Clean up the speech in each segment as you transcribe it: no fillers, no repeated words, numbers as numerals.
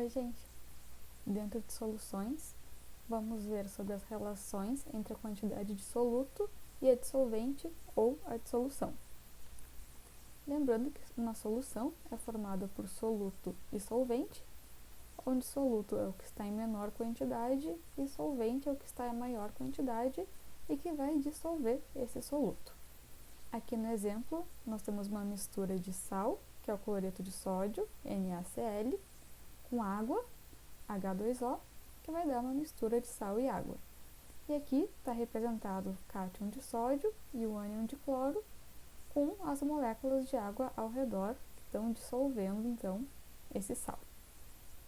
Oi, gente! Dentro de soluções, vamos ver sobre as relações entre a quantidade de soluto e a dissolvente ou a dissolução. Lembrando que uma solução é formada por soluto e solvente, onde soluto é o que está em menor quantidade e solvente é o que está em maior quantidade e que vai dissolver esse soluto. Aqui no exemplo, nós temos uma mistura de sal, que é o cloreto de sódio, NaCl, com água, H2O, que vai dar uma mistura de sal e água. E aqui está representado o cátion de sódio e o ânion de cloro, com as moléculas de água ao redor, que estão dissolvendo, então, esse sal.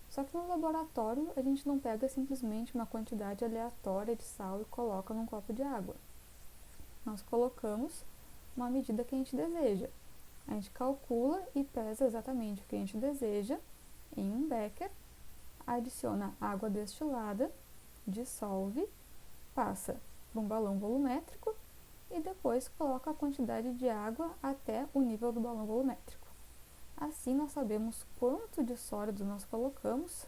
Só que no laboratório, a gente não pega simplesmente uma quantidade aleatória de sal e coloca num copo de água. Nós colocamos uma medida que a gente deseja. A gente calcula e pesa exatamente o que a gente deseja em um becker, adiciona água destilada, dissolve, passa para um balão volumétrico e depois coloca a quantidade de água até o nível do balão volumétrico. Assim nós sabemos quanto de sólido nós colocamos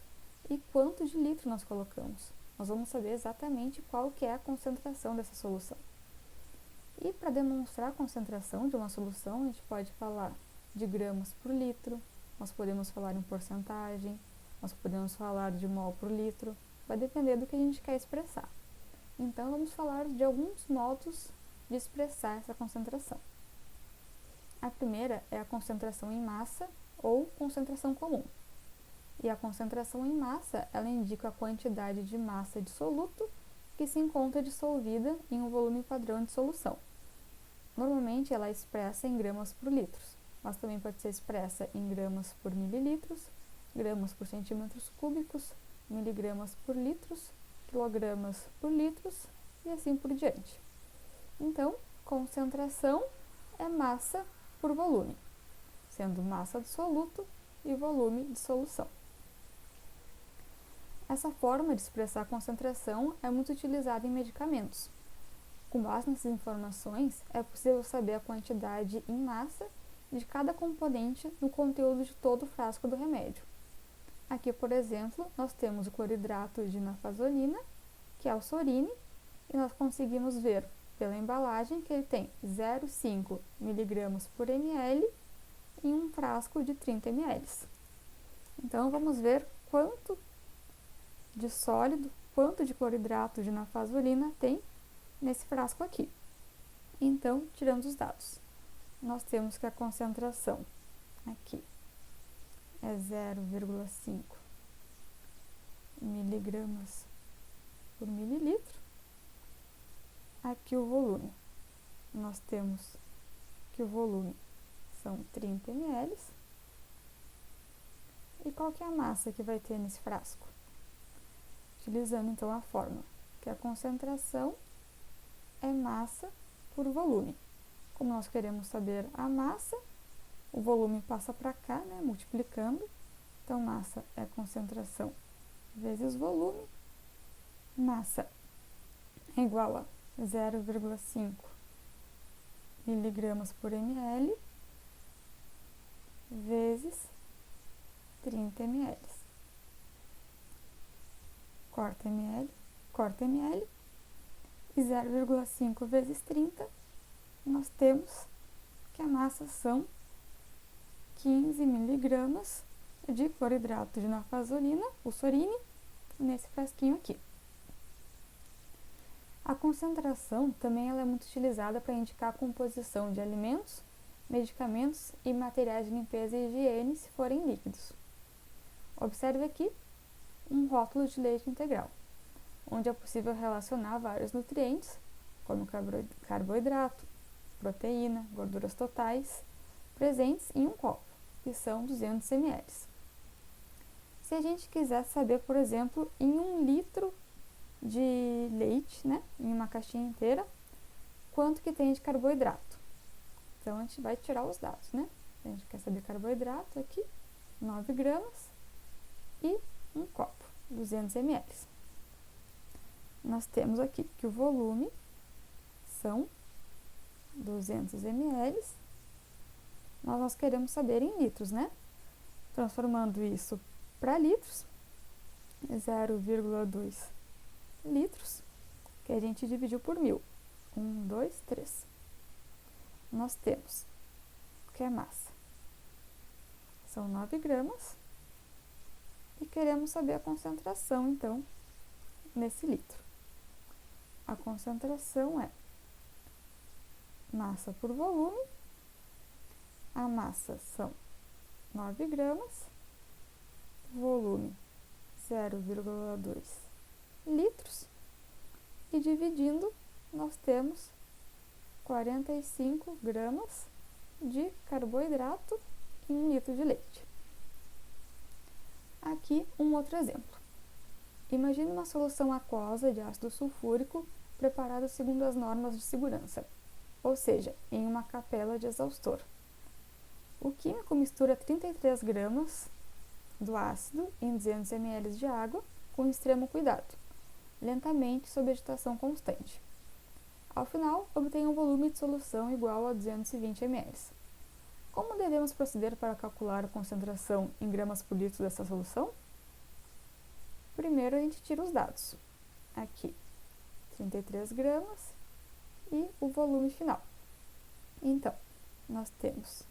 e quanto de litro nós colocamos. Nós vamos saber exatamente qual que é a concentração dessa solução. E para demonstrar a concentração de uma solução, a gente pode falar de gramas por litro, nós podemos falar em porcentagem, nós podemos falar de mol por litro, vai depender do que a gente quer expressar. Então, vamos falar de alguns modos de expressar essa concentração. A primeira é a concentração em massa ou concentração comum. E a concentração em massa, ela indica a quantidade de massa de soluto que se encontra dissolvida em um volume padrão de solução. Normalmente, ela é expressa em gramas por litros, mas também pode ser expressa em gramas por mililitros, gramas por centímetros cúbicos, miligramas por litros, quilogramas por litros e assim por diante. Então, concentração é massa por volume, sendo massa do soluto e volume de solução. Essa forma de expressar a concentração é muito utilizada em medicamentos. Com base nessas informações, é possível saber a quantidade em massa de cada componente no conteúdo de todo o frasco do remédio. Aqui, por exemplo, nós temos o cloridrato de nafazolina, que é o sorine, e nós conseguimos ver pela embalagem que ele tem 0,5 mg por ml em um frasco de 30 ml. Então, vamos ver quanto de sólido, quanto de cloridrato de nafazolina tem nesse frasco aqui. Então, tiramos os dados. Nós temos que a concentração aqui é 0,5 miligramas por mililitro. Aqui o volume. Nós temos que o volume são 30 ml. E qual que é a massa que vai ter nesse frasco? Utilizando então a fórmula, que a concentração é massa por volume. Como nós queremos saber a massa, o volume passa para cá, né, multiplicando. Então, massa é concentração vezes volume. Massa é igual a 0,5 miligramas por ml vezes 30 ml. Corta ml. E 0,5 vezes 30, nós temos que a massa são 15 miligramas de cloridrato de nafazolina, o sorine, nesse frasquinho aqui. A concentração também ela é muito utilizada para indicar a composição de alimentos, medicamentos e materiais de limpeza e higiene se forem líquidos. Observe aqui um rótulo de leite integral, onde é possível relacionar vários nutrientes, como carboidrato, proteína, gorduras totais, presentes em um copo, que são 200 ml. Se a gente quiser saber, por exemplo, em 1 litro de leite, né, em uma caixinha inteira, quanto que tem de carboidrato. Então, a gente vai tirar os dados, né? A gente quer saber carboidrato aqui, 9 gramas e um copo, 200 ml. Nós temos aqui que o volume são 200 ml, mas nós queremos saber em litros, né? Transformando isso para litros, 0,2 litros, que a gente dividiu por 1000. 1, 2, 3. Nós temos que a massa são 9 gramas e queremos saber a concentração, então, nesse litro. A concentração é massa por volume. A massa são 9 gramas, volume 0,2 litros, e dividindo, nós temos 45 gramas de carboidrato em 1 litro de leite. Aqui um outro exemplo. Imagine uma solução aquosa de ácido sulfúrico preparada segundo as normas de segurança, ou seja, em uma capela de exaustor. O químico mistura 33 gramas do ácido em 200 ml de água com extremo cuidado, lentamente sob agitação constante. Ao final, obtém um volume de solução igual a 220 ml. Como devemos proceder para calcular a concentração em gramas por litro dessa solução? Primeiro, a gente tira os dados. Aqui, 33 gramas e o volume final. Então, nós temos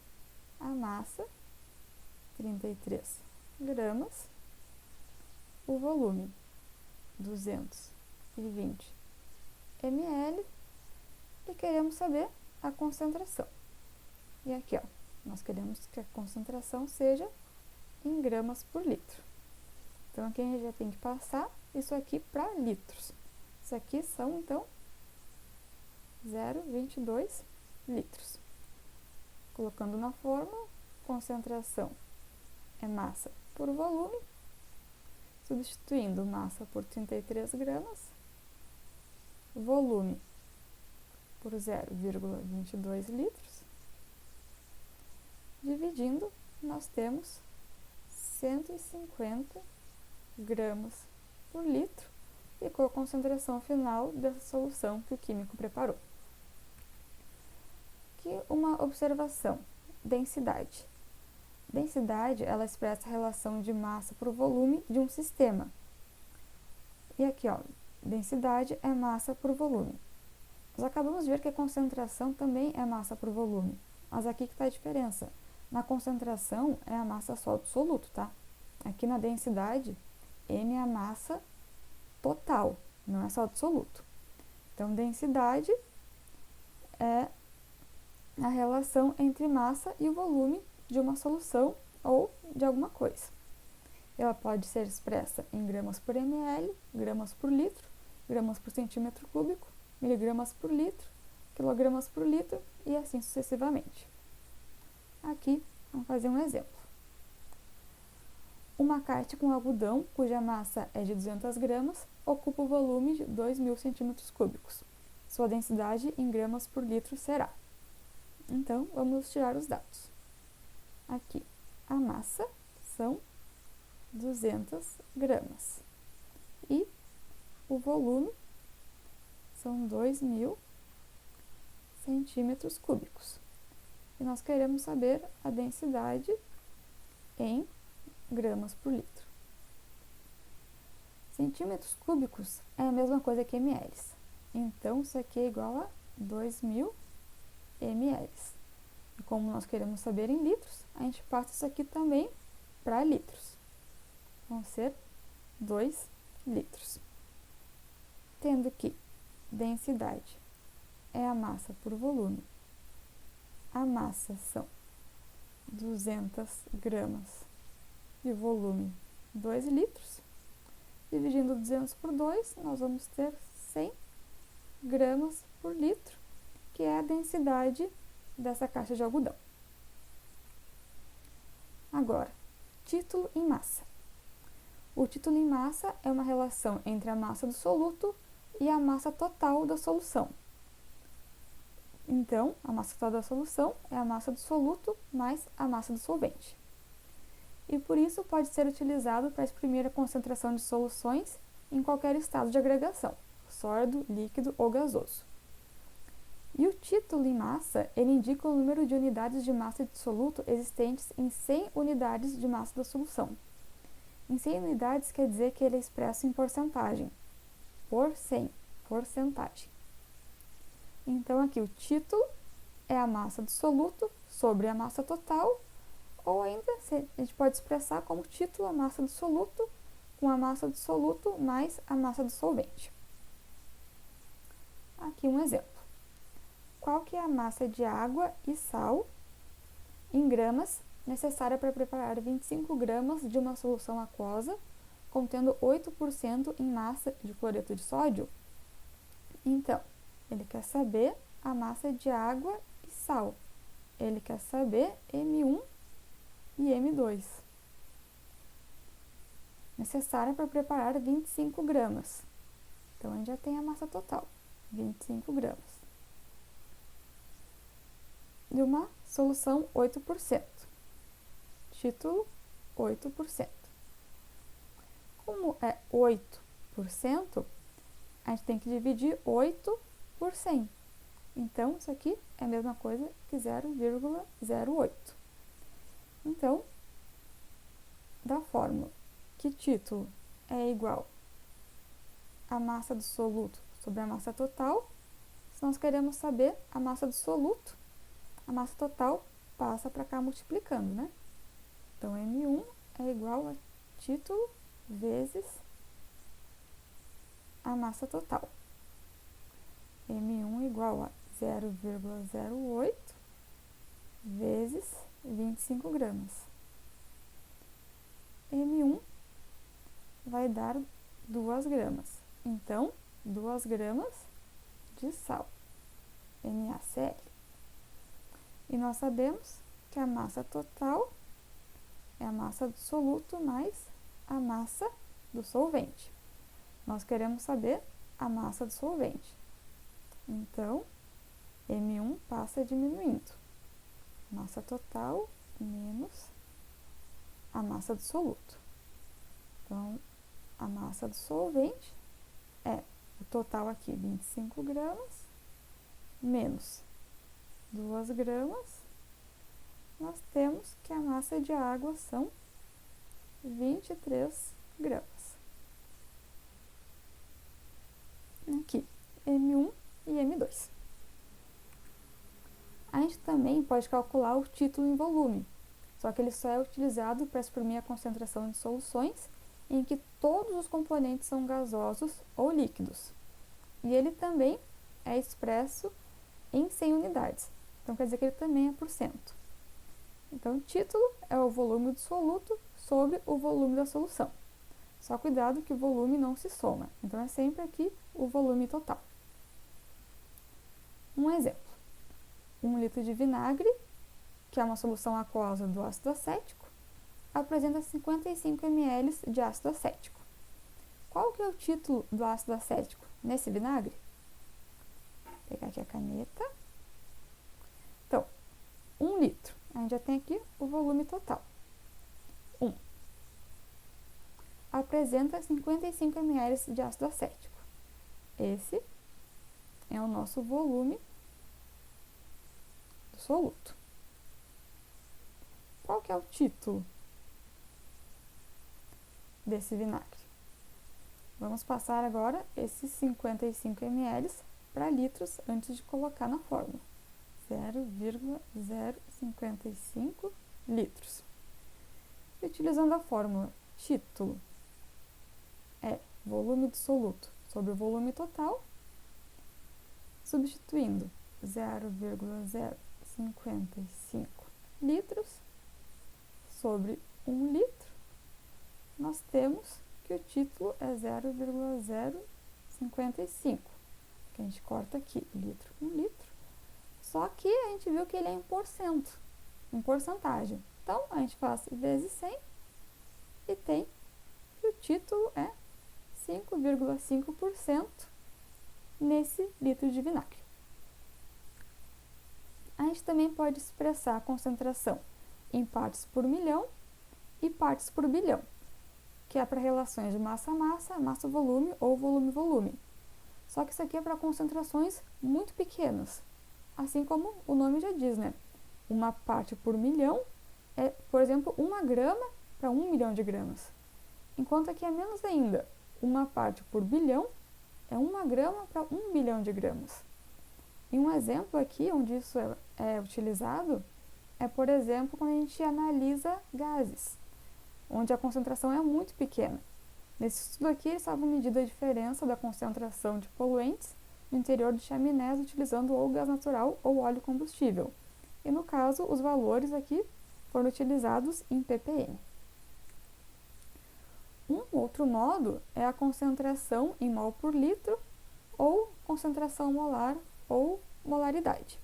a massa, 33 gramas, o volume, 220 ml, e queremos saber a concentração. E aqui, ó, nós queremos que a concentração seja em gramas por litro. Então, aqui a gente já tem que passar isso aqui para litros. Isso aqui são, então, 0,22 litros. Colocando na fórmula, concentração é massa por volume, substituindo massa por 33 gramas, volume por 0,22 litros, dividindo, nós temos 150 gramas por litro, e com a concentração final dessa solução que o químico preparou. Aqui uma observação: densidade. Densidade, ela expressa a relação de massa por volume de um sistema. E aqui, ó, densidade é massa por volume. Nós acabamos de ver que a concentração também é massa por volume, mas aqui que está a diferença. Na concentração é a massa só do soluto, tá? Aqui na densidade, M é a massa total, não é só do soluto. Então, densidade é a relação entre massa e o volume de uma solução ou de alguma coisa. Ela pode ser expressa em gramas por ml, gramas por litro, gramas por centímetro cúbico, miligramas por litro, quilogramas por litro e assim sucessivamente. Aqui, vamos fazer um exemplo. Uma caixa com algodão, cuja massa é de 200 gramas, ocupa o volume de 2.000 centímetros cúbicos. Sua densidade em gramas por litro será. Então, vamos tirar os dados. Aqui, a massa são 200 gramas e o volume são 2.000 centímetros cúbicos. E nós queremos saber a densidade em gramas por litro. Centímetros cúbicos é a mesma coisa que ml. Então, isso aqui é igual a 2.000 ml. E como nós queremos saber em litros, a gente passa isso aqui também para litros. Vão ser 2 litros. Tendo que densidade é a massa por volume. A massa são 200 gramas e o volume 2 litros. Dividindo 200 por 2, nós vamos ter 100 gramas por litro, que é a densidade dessa caixa de algodão. Agora, título em massa. O título em massa é uma relação entre a massa do soluto e a massa total da solução. Então, a massa total da solução é a massa do soluto mais a massa do solvente. E por isso pode ser utilizado para exprimir a concentração de soluções em qualquer estado de agregação, sólido, líquido ou gasoso. E o título em massa, ele indica o número de unidades de massa de soluto existentes em 100 unidades de massa da solução. Em 100 unidades quer dizer que ele é expresso em porcentagem. Por 100, porcentagem. Então, aqui o título é a massa do soluto sobre a massa total, ou ainda a gente pode expressar como título a massa do soluto com a massa do soluto mais a massa do solvente. Aqui um exemplo. Qual que é a massa de água e sal em gramas necessária para preparar 25 gramas de uma solução aquosa contendo 8% em massa de cloreto de sódio? Então, ele quer saber a massa de água e sal. Ele quer saber M1 e M2. Necessária para preparar 25 gramas. Então, a gente já tem a massa total, 25 gramas. De uma solução 8%. Título, 8%. Como é 8%, a gente tem que dividir 8 por 100. Então, isso aqui é a mesma coisa que 0,08. Então, da fórmula que título é igual a massa do soluto sobre a massa total, se nós queremos saber a massa do soluto, a massa total passa para cá multiplicando, né? Então, M1 é igual a título vezes a massa total. M1 igual a 0,08 vezes 25 gramas. M1 vai dar 2 gramas. Então, 2 gramas de sal, NaCl. E nós sabemos que a massa total é a massa do soluto mais a massa do solvente. Nós queremos saber a massa do solvente. Então, M1 passa diminuindo. Massa total menos a massa do soluto. Então, a massa do solvente é o total aqui, 25 gramas, menos 2 gramas. Nós temos que a massa de água são 23 gramas. Aqui, M1 e M2. A gente também pode calcular o título em volume, só que ele só é utilizado para exprimir a concentração de soluções em que todos os componentes são gasosos ou líquidos. E ele também é expresso em 100 unidades, então quer dizer que ele também é por cento. Então, o título é o volume do soluto sobre o volume da solução. Só cuidado que o volume não se soma, então é sempre aqui o volume total. Um exemplo. 1 litro de vinagre, que é uma solução aquosa do ácido acético, apresenta 55 ml de ácido acético. Qual que é o título do ácido acético nesse vinagre? Vou pegar aqui a caneta. Então, 1 litro. A gente já tem aqui o volume total. 1. Apresenta 55 ml de ácido acético. Esse é o nosso volume do soluto. Qual que é o título desse vinagre? Vamos passar agora esses 55 ml para litros antes de colocar na fórmula. 0,055 litros. E utilizando a fórmula título é volume do soluto sobre o volume total, substituindo 0,055 litros sobre 1 litro, nós temos que o título é 0,055, que a gente corta aqui, litro com litro, só que a gente viu que ele é em porcento, em porcentagem. Então, a gente faz vezes 100 e tem que o título é 5,5% nesse litro de vinagre. A gente também pode expressar a concentração em partes por milhão e partes por bilhão, que é para relações de massa-massa, massa-volume ou volume-volume. Só que isso aqui é para concentrações muito pequenas, assim como o nome já diz, né? Uma parte por milhão é, por exemplo, 1 grama para 1 milhão de gramas. Enquanto aqui é menos ainda, uma parte por bilhão é 1 grama para 1 bilhão de gramas. E um exemplo aqui onde isso é utilizado é, por exemplo, quando a gente analisa gases, onde a concentração é muito pequena. Nesse estudo aqui, eles estavam medindo a diferença da concentração de poluentes no interior de chaminés utilizando ou gás natural ou óleo combustível. E no caso, os valores aqui foram utilizados em ppm. Um outro modo é a concentração em mol por litro ou concentração molar ou molaridade.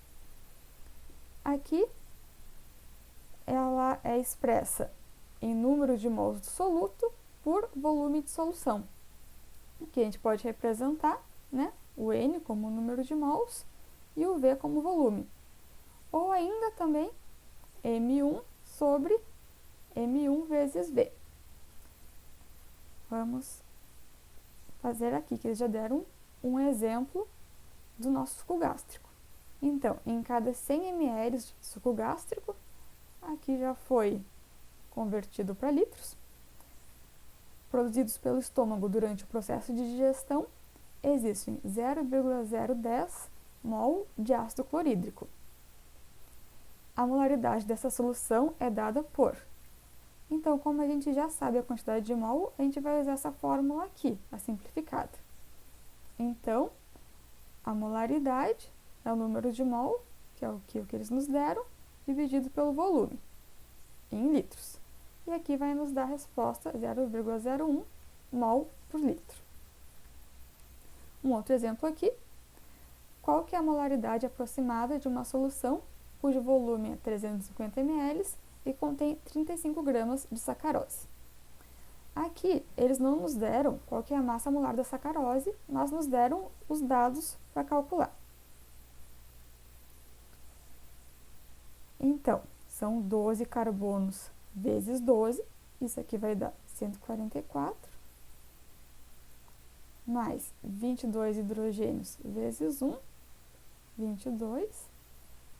Aqui ela é expressa em número de mols do soluto por volume de solução. Aqui a gente pode representar, né, o N como número de mols e o V como volume. Ou ainda também M1 sobre M1 vezes V. Vamos fazer aqui, que eles já deram um exemplo do nosso suco gástrico. Então, em cada 100 ml de suco gástrico, aqui já foi convertido para litros, produzidos pelo estômago durante o processo de digestão, existem 0,010 mol de ácido clorídrico. A molaridade dessa solução é dada por. Então, como a gente já sabe a quantidade de mol, a gente vai usar essa fórmula aqui, a simplificada. Então, a molaridade é o número de mol, que é o que eles nos deram, dividido pelo volume, em litros. E aqui vai nos dar a resposta 0,01 mol por litro. Um outro exemplo aqui. Qual que é a molaridade aproximada de uma solução cujo volume é 350 ml e contém 35 gramas de sacarose? Aqui, eles não nos deram qual que é a massa molar da sacarose, mas nos deram os dados para calcular. Então, são 12 carbonos vezes 12, isso aqui vai dar 144, mais 22 hidrogênios vezes 1, 22,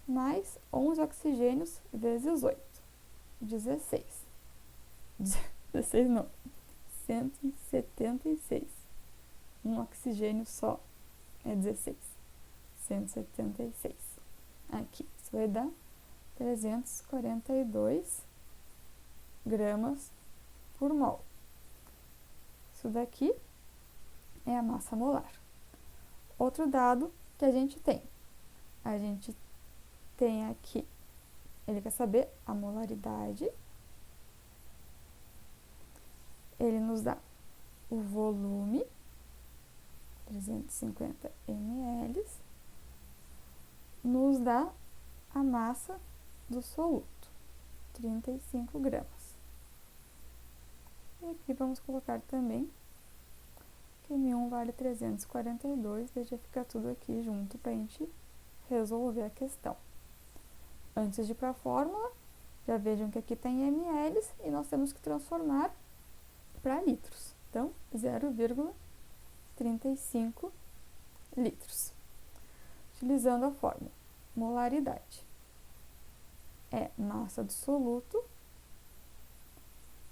mais 11 oxigênios vezes 8, 16. 16 não, 176. Um oxigênio só é 16. 176. Aqui, isso vai dar 342 gramas por mol. Isso daqui é a massa molar. Outro dado que a gente tem aqui, ele quer saber a molaridade, ele nos dá o volume, 350 ml, nos dá a massa do soluto, 35 gramas. E aqui vamos colocar também que M1 vale 342, deixa ficar tudo aqui junto para a gente resolver a questão. Antes de ir para a fórmula, já vejam que aqui tem ml e nós temos que transformar para litros. Então, 0,35 litros. Utilizando a fórmula, molaridade é massa do soluto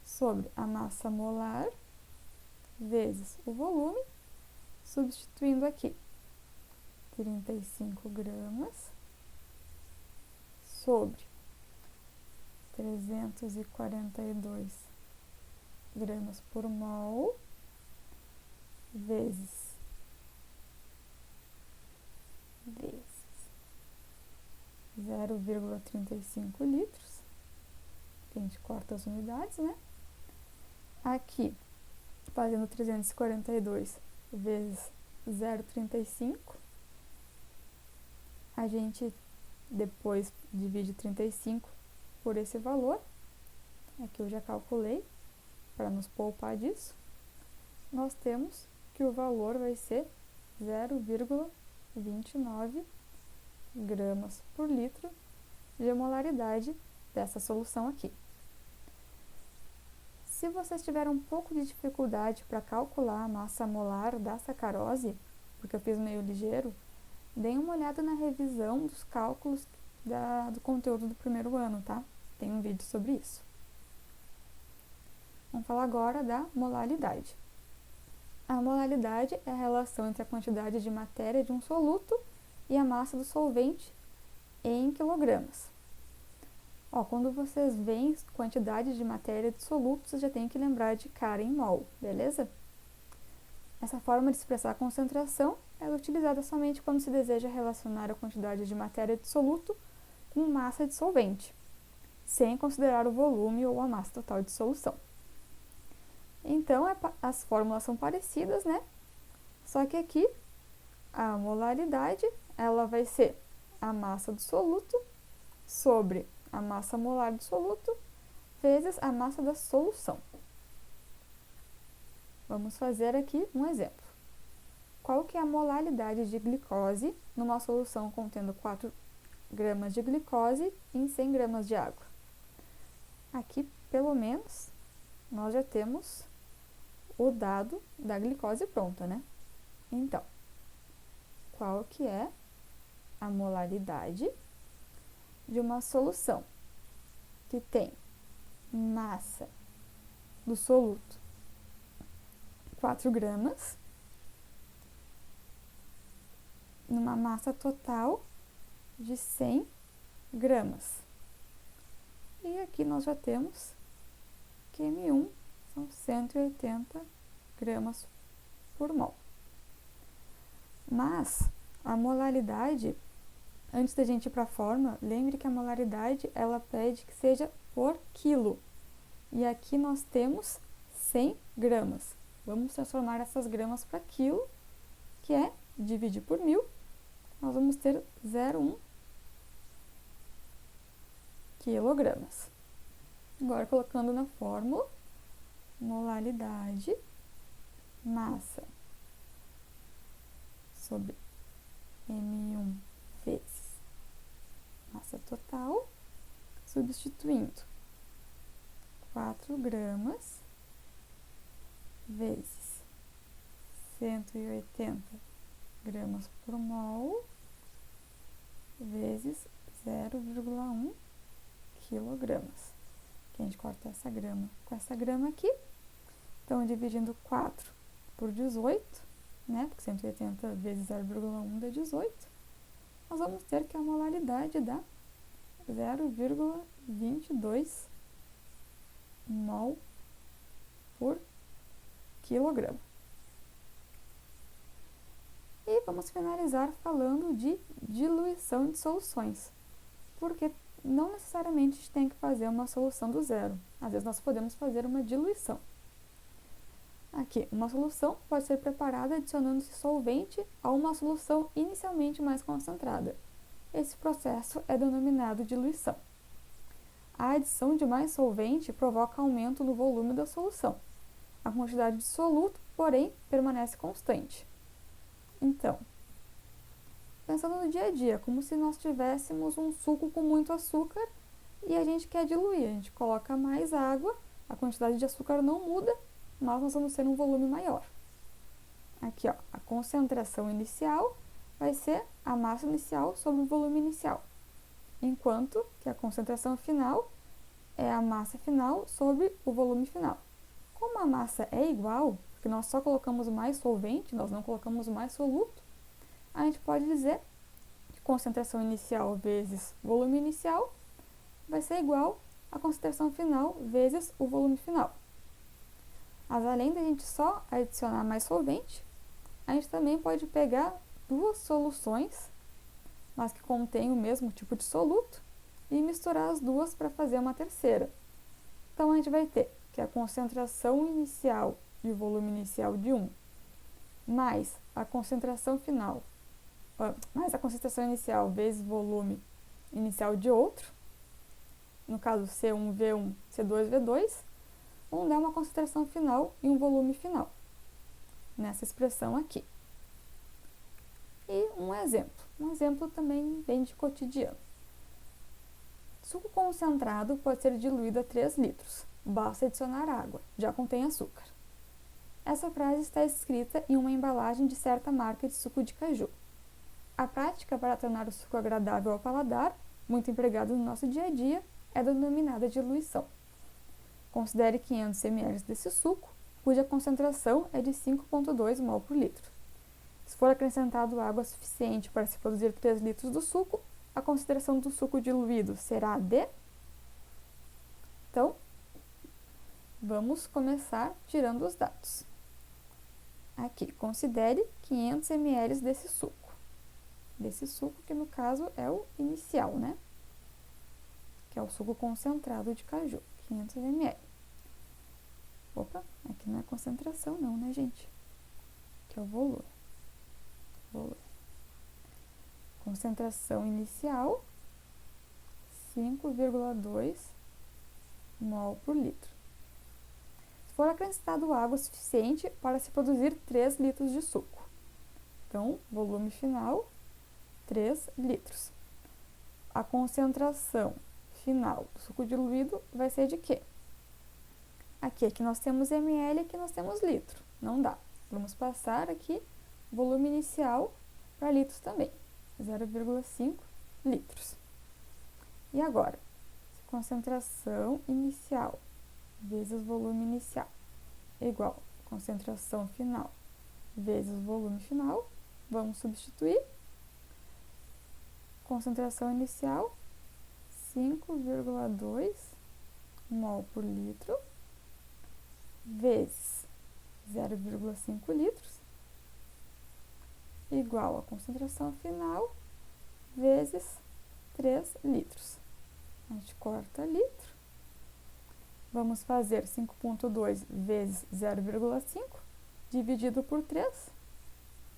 sobre a massa molar vezes o volume, substituindo aqui 35 gramas sobre 342 gramas por mol vezes 0,35 litros, que a gente corta as unidades, né? Aqui, fazendo 342 vezes 0,35, a gente depois divide 35 por esse valor, aqui eu já calculei, para nos poupar disso, nós temos que o valor vai ser 0,29 gramas por litro de molaridade dessa solução aqui. Se vocês tiverem um pouco de dificuldade para calcular a massa molar da sacarose, porque eu fiz meio ligeiro, deem uma olhada na revisão dos cálculos do conteúdo do primeiro ano, tá? Tem um vídeo sobre isso. Vamos falar agora da molaridade. A molaridade é a relação entre a quantidade de matéria de um soluto e a massa do solvente em quilogramas. Quando vocês veem quantidade de matéria de soluto, vocês já tem que lembrar de cara em mol, beleza? Essa forma de expressar a concentração é utilizada somente quando se deseja relacionar a quantidade de matéria de soluto com massa de solvente, sem considerar o volume ou a massa total de solução. Então, as fórmulas são parecidas, né? Só que aqui, a molaridade, ela vai ser a massa do soluto sobre a massa molar do soluto vezes a massa da solução. Vamos fazer aqui um exemplo. Qual que é a molaridade de glicose numa solução contendo 4 gramas de glicose em 100 gramas de água? Aqui, pelo menos, nós já temos o dado da glicose pronta, né? Então, qual que é a molaridade de uma solução que tem massa do soluto 4 gramas numa massa total de 100 gramas. E aqui nós já temos que M1 são 180 gramas por mol. Mas a molaridade, antes da gente ir para a fórmula, lembre que a molaridade ela pede que seja por quilo. E aqui nós temos 100 gramas. Vamos transformar essas gramas para quilo, que é dividir por 1000. Nós vamos ter 0,1 quilogramas. Agora, colocando na fórmula, molaridade, massa sobre M1 vezes massa total, substituindo 4 gramas vezes 180 gramas por mol vezes 0,1 quilogramas. Aqui a gente corta essa grama com essa grama aqui. Então, dividindo 4 por 18, né? Porque 180 vezes 0,1 dá 18. Nós vamos ter que a molaridade dá 0,22 mol por quilograma. E vamos finalizar falando de diluição de soluções, porque não necessariamente a gente tem que fazer uma solução do zero. Às vezes nós podemos fazer uma diluição. Aqui, uma solução pode ser preparada adicionando-se solvente a uma solução inicialmente mais concentrada. Esse processo é denominado diluição. A adição de mais solvente provoca aumento no volume da solução. A quantidade de soluto, porém, permanece constante. Então, pensando no dia a dia, como se nós tivéssemos um suco com muito açúcar e a gente quer diluir, a gente coloca mais água, a quantidade de açúcar não muda, mas nós vamos ter um volume maior. Aqui, ó, a concentração inicial vai ser a massa inicial sobre o volume inicial, enquanto que a concentração final é a massa final sobre o volume final. Como a massa é igual, porque nós só colocamos mais solvente, nós não colocamos mais soluto, a gente pode dizer que concentração inicial vezes volume inicial vai ser igual à concentração final vezes o volume final. Mas além da gente só adicionar mais solvente, a gente também pode pegar duas soluções, mas que contêm o mesmo tipo de soluto, e misturar as duas para fazer uma terceira. Então, a gente vai ter que a concentração inicial e o volume inicial de um, mais a concentração final, mais a concentração inicial vezes volume inicial de outro, no caso C1V1, C2V2, vão dar uma concentração final e um volume final, nessa expressão aqui. E um exemplo também bem de cotidiano. Suco concentrado pode ser diluído a 3 litros, basta adicionar água, já contém açúcar. Essa frase está escrita em uma embalagem de certa marca de suco de caju. A prática para tornar o suco agradável ao paladar, muito empregado no nosso dia a dia, é denominada diluição. Considere 500 ml desse suco, cuja concentração é de 5,2 mol por litro. Se for acrescentado água suficiente para se produzir 3 litros do suco, a concentração do suco diluído será de... Então, vamos começar tirando os dados. Aqui, considere 500 ml desse suco. Desse suco que no caso é o inicial, né? Que é o suco concentrado de caju, 500 ml. Opa, aqui não é concentração não, né, gente? Que é o volume. Concentração inicial, 5,2 mol por litro. Se for acrescentado água suficiente para se produzir 3 litros de suco. Então, volume final, 3 litros. A concentração final do suco diluído vai ser de quê? Aqui nós temos ml, aqui nós temos litro. Não dá. Vamos passar aqui volume inicial para litros também. 0,5 litros. E agora, concentração inicial vezes volume inicial igual a concentração final vezes volume final. Vamos substituir. Concentração inicial, 5,2 mol por litro, vezes 0,5 litros, igual a concentração final, vezes 3 litros. A gente corta litro. Vamos fazer 5,2 vezes 0,5, dividido por 3.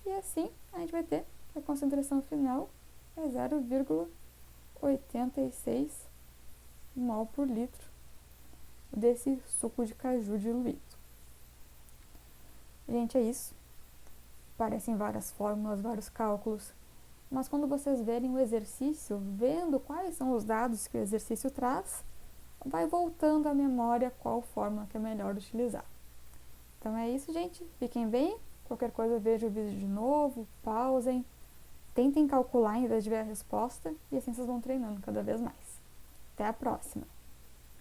E assim, a gente vai ter que a concentração final é 0,86 mol por litro desse suco de caju diluído. Gente, é isso. Parecem várias fórmulas, vários cálculos, mas quando vocês verem o exercício, vendo quais são os dados que o exercício traz, vai voltando à memória qual fórmula que é melhor utilizar. Então é isso, gente. Fiquem bem. Qualquer coisa, vejam o vídeo de novo, pausem, tentem calcular em vez de ver a resposta e assim vocês vão treinando cada vez mais. Até a próxima!